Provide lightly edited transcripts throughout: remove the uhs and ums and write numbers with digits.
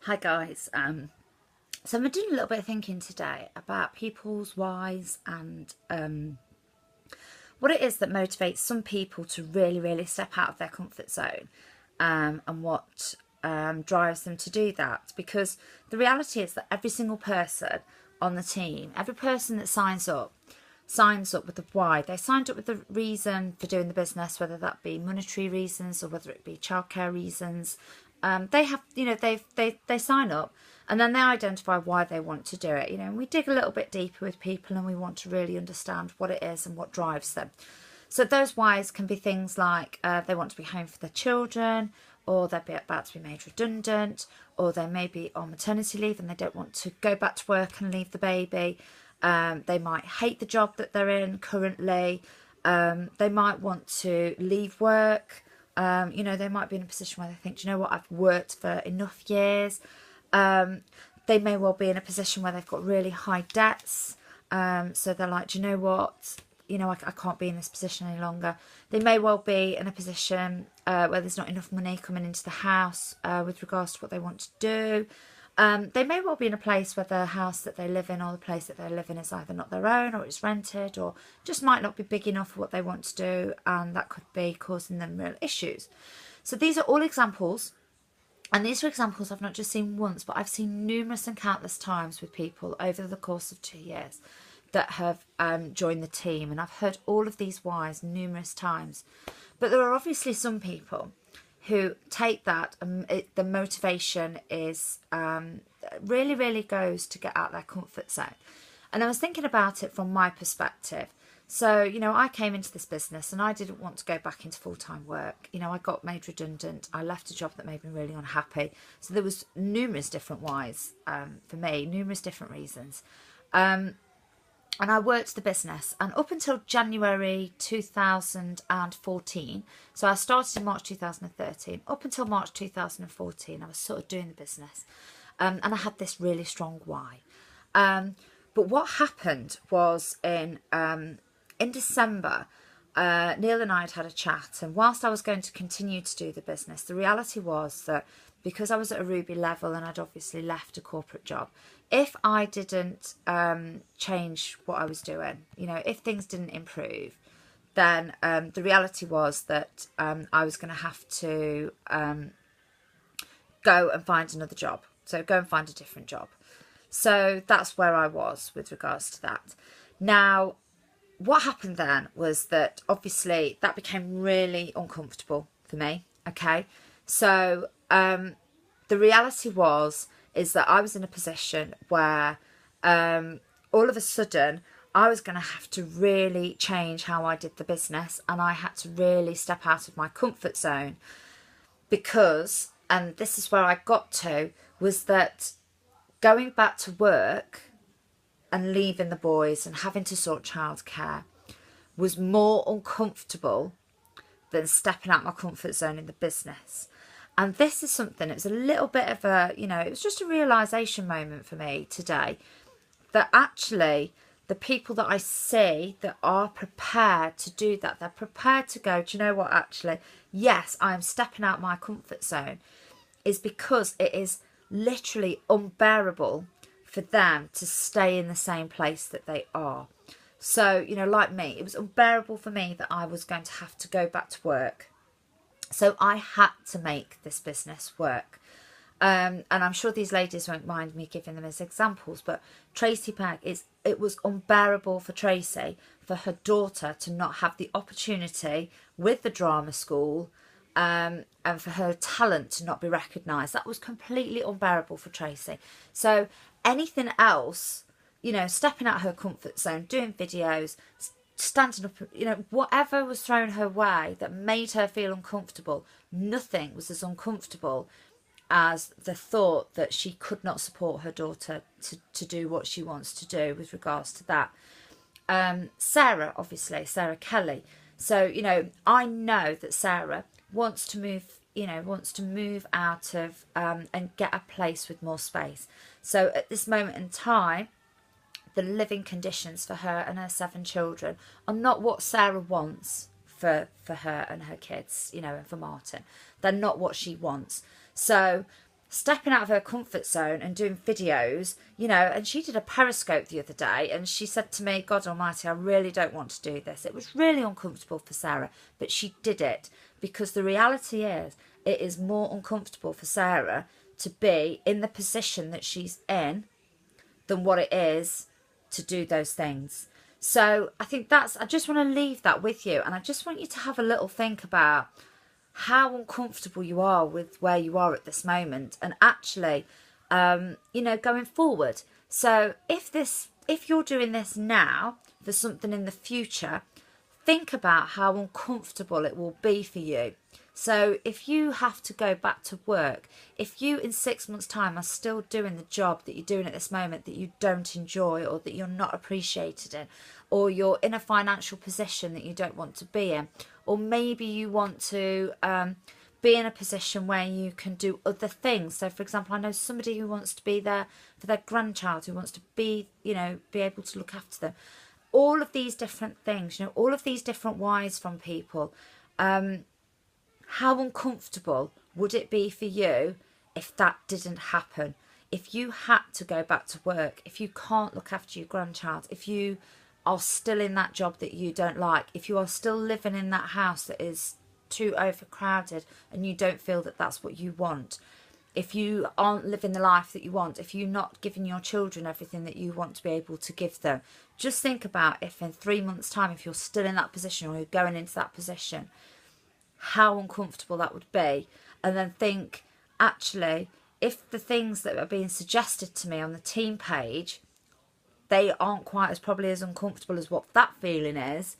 Hi guys. So I'm doing a little bit of thinking today about people's whys and what it is that motivates some people to really step out of their comfort zone, and what drives them to do that. Because the reality is that every single person on the team, every person that signs up with the why. They signed up with the reason for doing the business, whether that be monetary reasons or whether it be childcare reasons. They have, they sign up and then they identify why they want to do it. And we dig a little bit deeper with people and we want to really understand what it is and what drives them. So those whys can be things like they want to be home for their children, or they're about to be made redundant, or they may be on maternity leave and they don't want to go back to work and leave the baby. They might hate the job that they're in currently. They might want to leave work. They might be in a position where they think, do you know what, I've worked for enough years. They may well be in a position where they've got really high debts. So they're like, do you know what, I can't be in this position any longer. They may well be in a position where there's not enough money coming into the house with regards to what they want to do. They may well be in a place where the house that they live in or the place that they live in is either not their own or it's rented, or just might not be big enough for what they want to do, and that could be causing them real issues. So these are all examples, and these are examples I've not just seen once, but I've seen numerous and countless times with people over the course of 2 years that have joined the team, and I've heard all of these whys numerous times. But there are obviously some people who take that and the motivation is really goes to get out their comfort zone. And I was thinking about it from my perspective. So, I came into this business and I didn't want to go back into full-time work. I got made redundant. I left a job that made me really unhappy. So there was numerous different whys for me, numerous different reasons. And I worked the business, and up until January 2014, so I started in March 2013, up until March 2014, I was sort of doing the business, and I had this really strong why. But what happened was in December, Neil and I had a chat, and whilst I was going to continue to do the business, the reality was that because I was at a Ruby level and I'd obviously left a corporate job, if I didn't change what I was doing, if things didn't improve, then the reality was that I was going to have to go and find another job. So go and find a different job. So that's where I was with regards to that. Now, what happened then was that obviously that became really uncomfortable for me. Okay. So the reality is that I was in a position where all of a sudden I was going to have to really change how I did the business, and I had to really step out of my comfort zone because, and this is where I got to, was that going back to work and leaving the boys and having to sort childcare was more uncomfortable than stepping out my comfort zone in the business. And this is something, it was a little bit of a, it was just a realisation moment for me today, that actually the people that I see that are prepared to do that, they're prepared to go, do you know what, actually, yes, I'm stepping out my comfort zone, is because it is literally unbearable for them to stay in the same place that they are. So, like me, it was unbearable for me that I was going to have to go back to work. So I had to make this business work. And I'm sure these ladies won't mind me giving them as examples, but Tracy Pegg, it was unbearable for Tracy, for her daughter to not have the opportunity with the drama school, and for her talent to not be recognised. That was completely unbearable for Tracy. So anything else, stepping out her comfort zone, doing videos, standing up, whatever was thrown her way that made her feel uncomfortable, nothing was as uncomfortable as the thought that she could not support her daughter to do what she wants to do with regards to that. Sarah, obviously, Sarah Kelly. So, I know that Sarah wants to move out of and get a place with more space. So at this moment in time, the living conditions for her and her 7 children are not what Sarah wants for her and her kids, and for Martin. They're not what she wants. So stepping out of her comfort zone and doing videos, you know. And she did a Periscope the other day, and she said to me, God almighty, I really don't want to do this. It was really uncomfortable for Sarah, but she did it because the reality is it is more uncomfortable for Sarah to be in the position that she's in than what it is to do those things. So I think I just want to leave that with you, and I just want you to have a little think about how uncomfortable you are with where you are at this moment, and actually, you know, going forward. So if you're doing this now for something in the future, think about how uncomfortable it will be for you. So if you have to go back to work, if you in 6 months' time are still doing the job that you're doing at this moment that you don't enjoy, or that you're not appreciated in, or you're in a financial position that you don't want to be in, or maybe you want to be in a position where you can do other things. So for example, I know somebody who wants to be there for their grandchild, who wants to be, you know, be able to look after them. All of these different things, you know, all of these different whys from people. How uncomfortable would it be for you if that didn't happen? If you had to go back to work, if you can't look after your grandchild, if you are still in that job that you don't like, if you are still living in that house that is too overcrowded and you don't feel that that's what you want, if you aren't living the life that you want, if you're not giving your children everything that you want to be able to give them, just think about if in 3 months' time, if you're still in that position or you're going into that position, how uncomfortable that would be. And then think, actually, if the things that are being suggested to me on the team page, they aren't quite as probably as uncomfortable as what that feeling is,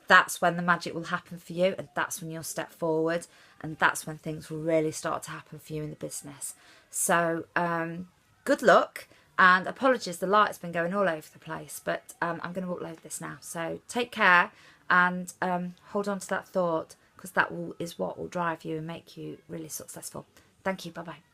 that's when the magic will happen for you, and that's when you'll step forward, and that's when things will really start to happen for you in the business. So good luck, and apologies, the light's been going all over the place, but I'm going to upload this now. So take care, and hold on to that thought, because that is what will drive you and make you really successful. Thank you. Bye bye.